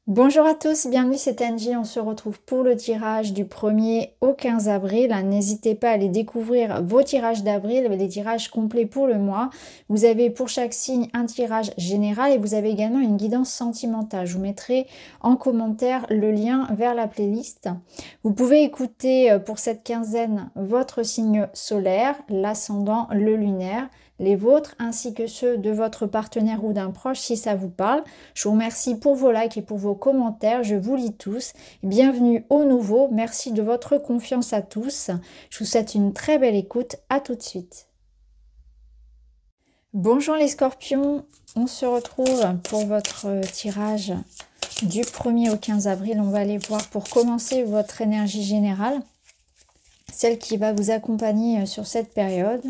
Bonjour à tous, bienvenue, c'est Angie. On se retrouve pour le tirage du 1er au 15 avril. N'hésitez pas à aller découvrir vos tirages d'avril, les tirages complets pour le mois. Vous avez pour chaque signe un tirage général et vous avez également une guidance sentimentale. Je vous mettrai en commentaire le lien vers la playlist. Vous pouvez écouter pour cette quinzaine votre signe solaire, l'ascendant, le lunaire, les vôtres ainsi que ceux de votre partenaire ou d'un proche si ça vous parle. Je vous remercie pour vos likes et pour vos commentaires, je vous lis tous. Bienvenue aux nouveaux, merci de votre confiance à tous. Je vous souhaite une très belle écoute, à tout de suite. Bonjour les scorpions, on se retrouve pour votre tirage du 1er au 15 avril. On va aller voir pour commencer votre énergie générale, celle qui va vous accompagner sur cette période.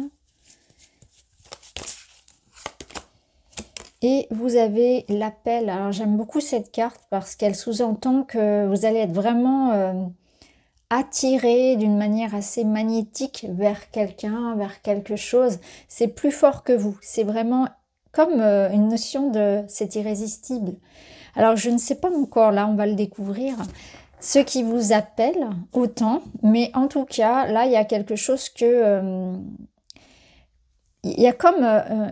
Et vous avez l'appel. Alors j'aime beaucoup cette carte parce qu'elle sous-entend que vous allez être vraiment attiré d'une manière assez magnétique vers quelqu'un, vers quelque chose. C'est plus fort que vous. C'est vraiment comme une notion de c'est irrésistible. Alors je ne sais pas encore, là on va le découvrir, ce qui vous appelle autant. Mais en tout cas, là il y a quelque chose que... il y a comme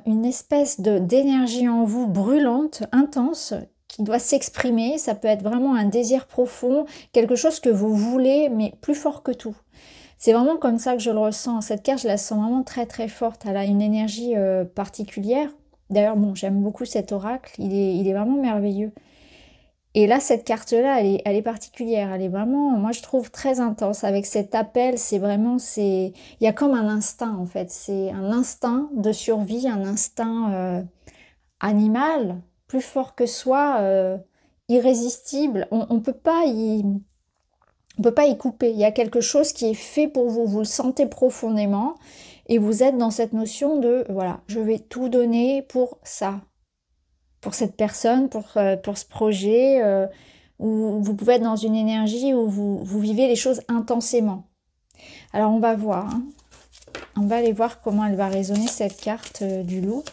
une espèce d'énergie en vous brûlante, intense, qui doit s'exprimer. Ça peut être vraiment un désir profond, quelque chose que vous voulez, mais plus fort que tout. C'est vraiment comme ça que je le ressens. Cette carte, je la sens vraiment très très forte. Elle a une énergie particulière. D'ailleurs, bon, j'aime beaucoup cet oracle. Il est vraiment merveilleux. Et là, cette carte-là, elle est particulière. Elle est vraiment, moi, je trouve très intense. Avec cet appel, c'est vraiment, il y a comme un instinct, en fait. C'est un instinct de survie, un instinct animal, plus fort que soi, irrésistible. On peut pas y couper. Il y a quelque chose qui est fait pour vous. Vous le sentez profondément. Et vous êtes dans cette notion de, voilà, je vais tout donner pour ça, pour cette personne, pour ce projet, où vous pouvez être dans une énergie où vous vivez les choses intensément. Alors on va voir, hein. On va aller voir comment elle va résonner cette carte du loup.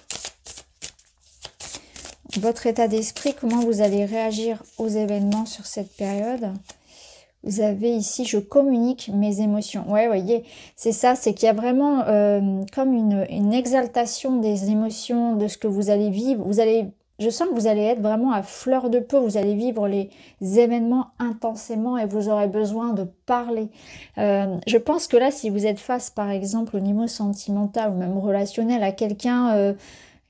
Votre état d'esprit, comment vous allez réagir aux événements sur cette période. Vous avez ici, je communique mes émotions. Ouais, voyez, c'est ça, c'est qu'il y a vraiment comme une exaltation des émotions, de ce que vous allez vivre. Je sens que vous allez être vraiment à fleur de peau, vous allez vivre les événements intensément et vous aurez besoin de parler. Je pense que là, si vous êtes face, par exemple, au niveau sentimental ou même relationnel à quelqu'un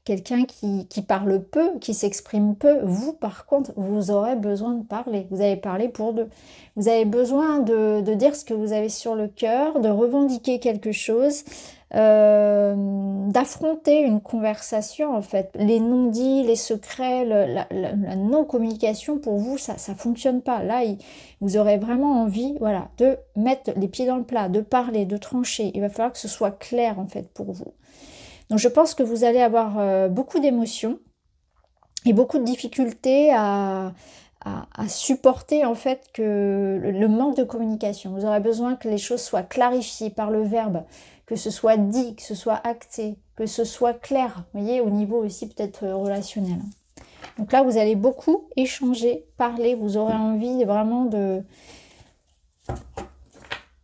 qui parle peu, qui s'exprime peu, vous, par contre, vous aurez besoin de parler. Vous allez parler pour deux. Vous avez besoin de dire ce que vous avez sur le cœur, de revendiquer quelque chose, d'affronter une conversation, en fait. Les non-dits, les secrets, la non-communication, pour vous, ça fonctionne pas. Là, vous aurez vraiment envie, voilà, de mettre les pieds dans le plat, de parler, de trancher. Il va falloir que ce soit clair, en fait, pour vous. Donc je pense que vous allez avoir beaucoup d'émotions et beaucoup de difficultés à supporter en fait que le manque de communication. Vous aurez besoin que les choses soient clarifiées par le verbe, que ce soit dit, que ce soit acté, que ce soit clair, vous voyez, au niveau aussi peut-être relationnel. Donc là, vous allez beaucoup échanger, parler, vous aurez envie vraiment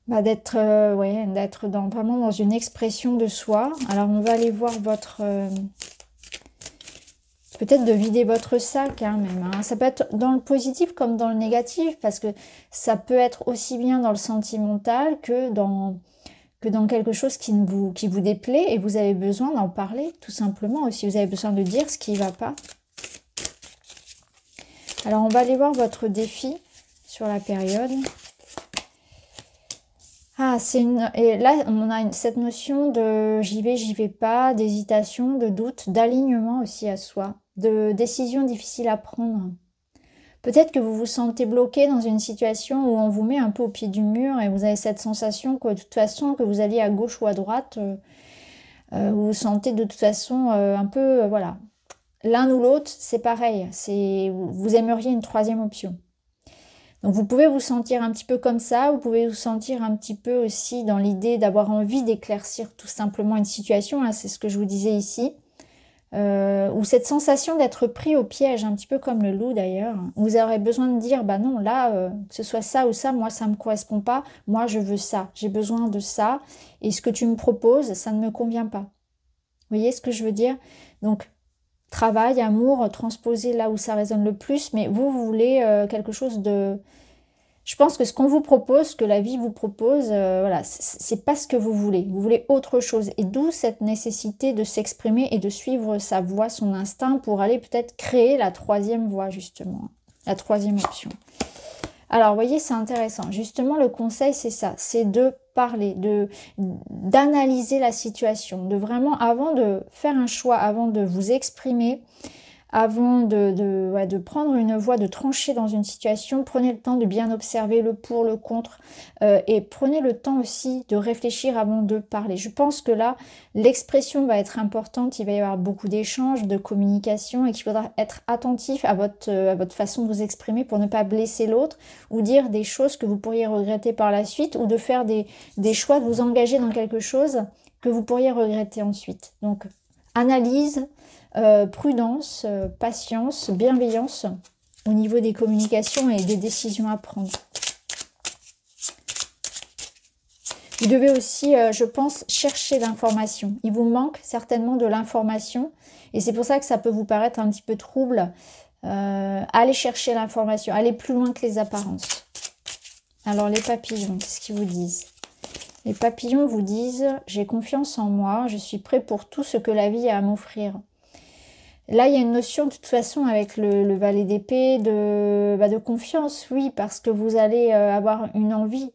d'être vraiment dans une expression de soi. Alors on va aller voir votre... peut-être de vider votre sac même. Hein. Ça peut être dans le positif comme dans le négatif, parce que ça peut être aussi bien dans le sentimental que dans quelque chose qui vous déplaît et vous avez besoin d'en parler, tout simplement. Aussi, vous avez besoin de dire ce qui ne va pas. Alors on va aller voir votre défi sur la période. Ah, et là, on a cette notion de j'y vais pas, d'hésitation, de doute, d'alignement aussi à soi, de décision difficile à prendre. Peut-être que vous vous sentez bloqué dans une situation où on vous met un peu au pied du mur et vous avez cette sensation que de toute façon, que vous alliez à gauche ou à droite, vous vous sentez de toute façon un peu, voilà. L'un ou l'autre, c'est pareil, vous aimeriez une troisième option. Donc vous pouvez vous sentir un petit peu comme ça, vous pouvez vous sentir un petit peu aussi dans l'idée d'avoir envie d'éclaircir tout simplement une situation, hein, c'est ce que je vous disais ici. ou cette sensation d'être pris au piège, un petit peu comme le loup d'ailleurs. Vous aurez besoin de dire, bah non, là, que ce soit ça ou ça, moi, ça me correspond pas. Moi, je veux ça. J'ai besoin de ça. Et ce que tu me proposes, ça ne me convient pas. Vous voyez ce que je veux dire? Donc, travail, amour, transposer là où ça résonne le plus. Mais vous voulez quelque chose de... Je pense que ce qu'on vous propose, ce que la vie vous propose, voilà, c'est pas ce que vous voulez. Vous voulez autre chose. Et d'où cette nécessité de s'exprimer et de suivre sa voie, son instinct, pour aller peut-être créer la troisième voie, justement. La troisième option. Alors, vous voyez, c'est intéressant. Justement, le conseil, c'est ça. C'est de parler, d'analyser la situation. De vraiment, avant de faire un choix, avant de vous exprimer, avant de prendre une voie, de trancher dans une situation, prenez le temps de bien observer le pour, le contre, et prenez le temps aussi de réfléchir avant de parler. Je pense que là, l'expression va être importante, il va y avoir beaucoup d'échanges, de communication, et qu'il faudra être attentif à votre façon de vous exprimer pour ne pas blesser l'autre, ou dire des choses que vous pourriez regretter par la suite, ou de faire des choix, de vous engager dans quelque chose que vous pourriez regretter ensuite. Donc, analyse, prudence, patience, bienveillance au niveau des communications et des décisions à prendre. Vous devez aussi, je pense, chercher l'information. Il vous manque certainement de l'information et c'est pour ça que ça peut vous paraître un petit peu trouble. Allez chercher l'information, allez plus loin que les apparences. Alors les papillons, qu'est-ce qu'ils vous disent? Les papillons vous disent « J'ai confiance en moi, je suis prêt pour tout ce que la vie a à m'offrir ». Là, il y a une notion, de toute façon, avec le valet d'épée, de confiance, oui, parce que vous allez avoir une envie,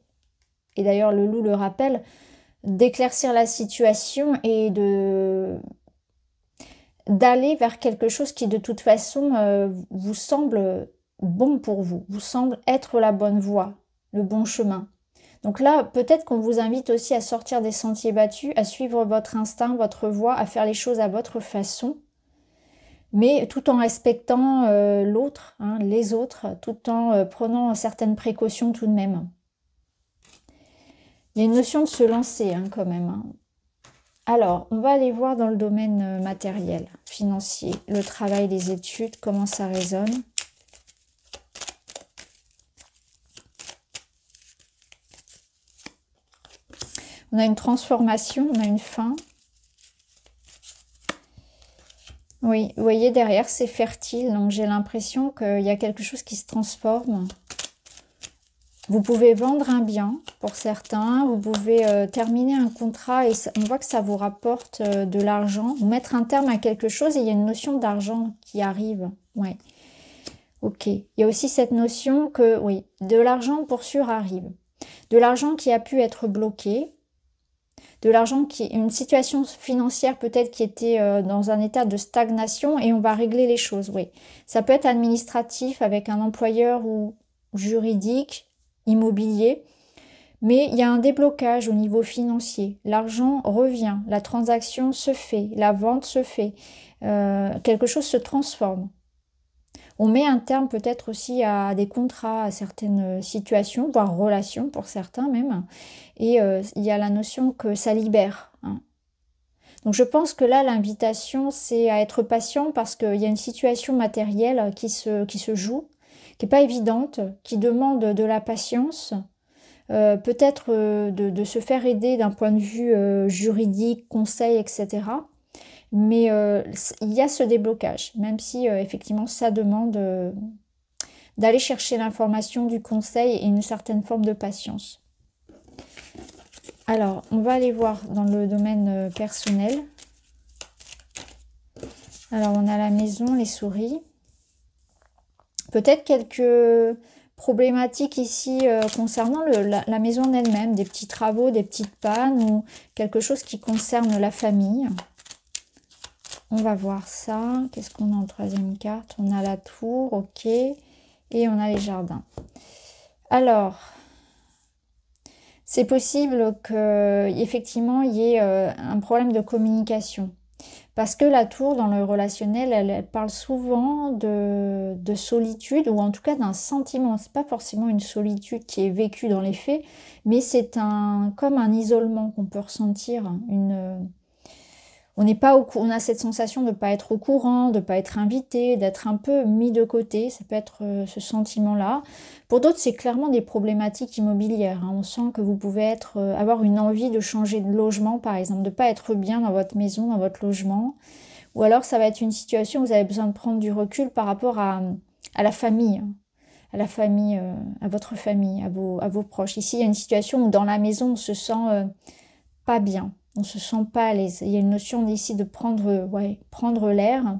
et d'ailleurs le loup le rappelle, d'éclaircir la situation et d'aller vers quelque chose qui, de toute façon, vous semble bon pour vous, vous semble être la bonne voie, le bon chemin. Donc là, peut-être qu'on vous invite aussi à sortir des sentiers battus, à suivre votre instinct, votre voie, à faire les choses à votre façon, mais tout en respectant l'autre, hein, les autres, tout en prenant certaines précautions tout de même. Il y a une notion de se lancer hein, quand même. Hein. Alors, on va aller voir dans le domaine matériel, financier, le travail, les études, comment ça résonne. On a une transformation, on a une fin. Oui, vous voyez derrière c'est fertile, donc j'ai l'impression qu'il y a quelque chose qui se transforme. Vous pouvez vendre un bien pour certains, vous pouvez terminer un contrat et on voit que ça vous rapporte de l'argent, ou mettre un terme à quelque chose et il y a une notion d'argent qui arrive. Ouais. Ok. Il y a aussi cette notion que, oui, de l'argent pour sûr arrive. De l'argent qui a pu être bloqué, de l'argent qui est une situation financière peut-être qui était dans un état de stagnation et on va régler les choses, oui. Ça peut être administratif avec un employeur ou juridique, immobilier, mais il y a un déblocage au niveau financier. L'argent revient, la transaction se fait, la vente se fait, quelque chose se transforme. On met un terme peut-être aussi à des contrats, à certaines situations, voire relations pour certains même. Et il y a la notion que ça libère. Hein. Donc je pense que là, l'invitation, c'est à être patient parce qu'il y a une situation matérielle qui se joue, qui n'est pas évidente, qui demande de la patience, peut-être de se faire aider d'un point de vue juridique, conseil, etc. Mais il y a ce déblocage, même si effectivement ça demande d'aller chercher l'information, du conseil et une certaine forme de patience. Alors, on va aller voir dans le domaine personnel. Alors, on a la maison, les souris. Peut-être quelques problématiques ici concernant la maison en elle-même, des petits travaux, des petites pannes ou quelque chose qui concerne la famille. On va voir ça. Qu'est-ce qu'on a en troisième carte? On a la tour, ok. Et on a les jardins. Alors, c'est possible qu'effectivement, il y ait un problème de communication. Parce que la tour, dans le relationnel, elle parle souvent de solitude, ou en tout cas d'un sentiment. C'est pas forcément une solitude qui est vécue dans les faits, mais c'est comme un isolement qu'on peut ressentir, On n'est pas on a cette sensation de ne pas être au courant, de ne pas être invité, d'être un peu mis de côté. Ça peut être ce sentiment-là. Pour d'autres, c'est clairement des problématiques immobilières, hein. On sent que vous pouvez avoir une envie de changer de logement, par exemple, de ne pas être bien dans votre maison, dans votre logement. Ou alors, ça va être une situation où vous avez besoin de prendre du recul par rapport à la famille, à la famille, à votre famille, à vos proches. Ici, il y a une situation où dans la maison, on se sent pas bien. On se sent pas à l'aise. Il y a une notion ici de prendre l'air,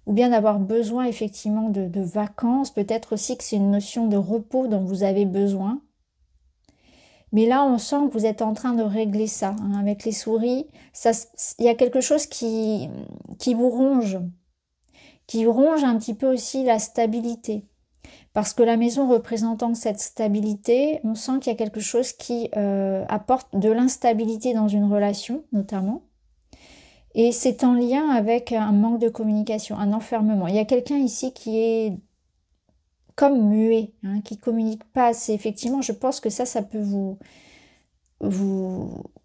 ou bien d'avoir besoin effectivement de vacances. Peut-être aussi que c'est une notion de repos dont vous avez besoin. Mais là, on sent que vous êtes en train de régler ça, hein, avec les souris. Il y a quelque chose qui vous ronge, qui ronge un petit peu aussi la stabilité. Parce que la maison représentant cette stabilité, on sent qu'il y a quelque chose qui apporte de l'instabilité dans une relation, notamment. Et c'est en lien avec un manque de communication, un enfermement. Il y a quelqu'un ici qui est comme muet, hein, qui communique pas assez. Effectivement, je pense que ça peut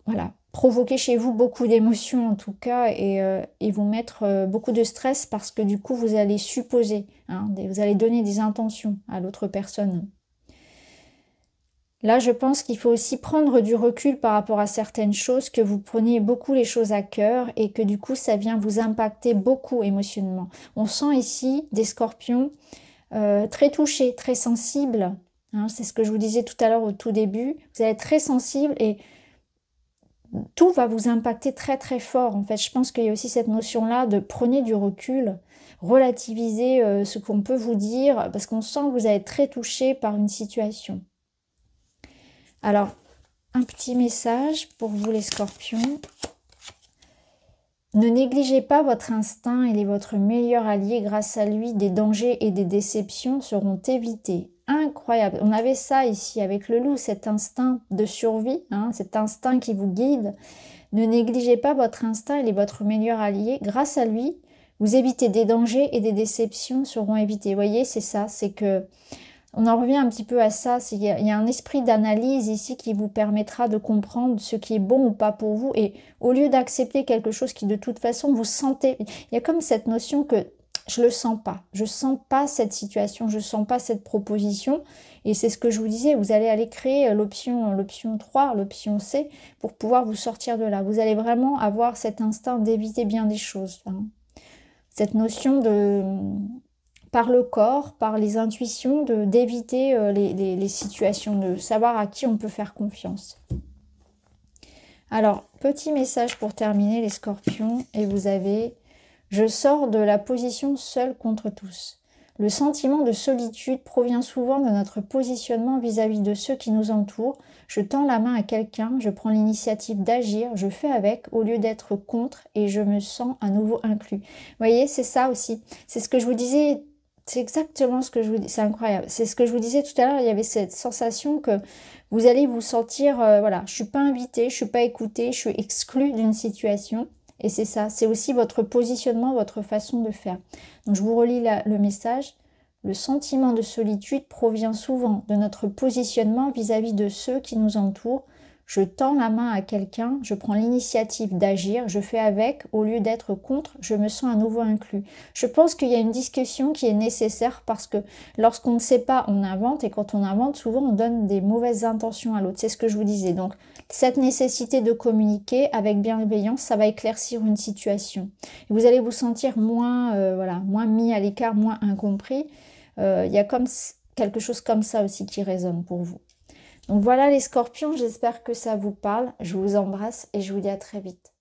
voilà, provoquer chez vous beaucoup d'émotions en tout cas, et vous mettre beaucoup de stress, parce que du coup vous allez supposer, hein, vous allez donner des intentions à l'autre personne. Là, je pense qu'il faut aussi prendre du recul par rapport à certaines choses, que vous preniez beaucoup les choses à cœur et que du coup ça vient vous impacter beaucoup émotionnellement. On sent ici des scorpions très touchés, très sensibles, hein, c'est ce que je vous disais tout à l'heure au tout début. Vous allez être très sensible et tout va vous impacter très très fort. En fait, je pense qu'il y a aussi cette notion-là de prenez du recul, relativisez ce qu'on peut vous dire, parce qu'on sent que vous allez être très touché par une situation. Alors, un petit message pour vous les scorpions. Ne négligez pas votre instinct, il est votre meilleur allié. Grâce à lui, des dangers et des déceptions seront évités. Incroyable. On avait ça ici avec le loup, cet instinct de survie, hein, cet instinct qui vous guide. Ne négligez pas votre instinct, il est votre meilleur allié. Grâce à lui, vous évitez des dangers et des déceptions seront évités. Vous voyez, c'est ça, c'est que on en revient un petit peu à ça. Il y a un esprit d'analyse ici qui vous permettra de comprendre ce qui est bon ou pas pour vous. Et au lieu d'accepter quelque chose qui de toute façon vous sentez, il y a comme cette notion que je le sens pas. Je sens pas cette situation, je sens pas cette proposition. Et c'est ce que je vous disais, vous allez aller créer l'option 3, l'option C, pour pouvoir vous sortir de là. Vous allez vraiment avoir cet instinct d'éviter bien des choses, hein. Cette notion de par le corps, par les intuitions, d'éviter les situations, de savoir à qui on peut faire confiance. Alors, petit message pour terminer les scorpions, et vous avez « Je sors de la position seule contre tous ». Le sentiment de solitude provient souvent de notre positionnement vis-à-vis de ceux qui nous entourent. Je tends la main à quelqu'un, je prends l'initiative d'agir, je fais avec au lieu d'être contre, et je me sens à nouveau inclus. Vous voyez, c'est ça aussi. C'est ce que je vous disais. C'est exactement ce que je vous dis, c'est incroyable. C'est ce que je vous disais tout à l'heure, il y avait cette sensation que vous allez vous sentir, voilà, je suis pas invitée, je suis pas écoutée, je suis exclue d'une situation. Et c'est ça, c'est aussi votre positionnement, votre façon de faire. Donc je vous relis le message. Le sentiment de solitude provient souvent de notre positionnement vis-à-vis de ceux qui nous entourent. Je tends la main à quelqu'un, je prends l'initiative d'agir, je fais avec, au lieu d'être contre, je me sens à nouveau inclus. Je pense qu'il y a une discussion qui est nécessaire, parce que lorsqu'on ne sait pas, on invente, et quand on invente, souvent on donne des mauvaises intentions à l'autre. C'est ce que je vous disais. Donc cette nécessité de communiquer avec bienveillance, ça va éclaircir une situation. Et vous allez vous sentir moins, voilà, moins mis à l'écart, moins incompris. Il y a comme quelque chose comme ça aussi qui résonne pour vous. Donc voilà les scorpions, j'espère que ça vous parle. Je vous embrasse et je vous dis à très vite.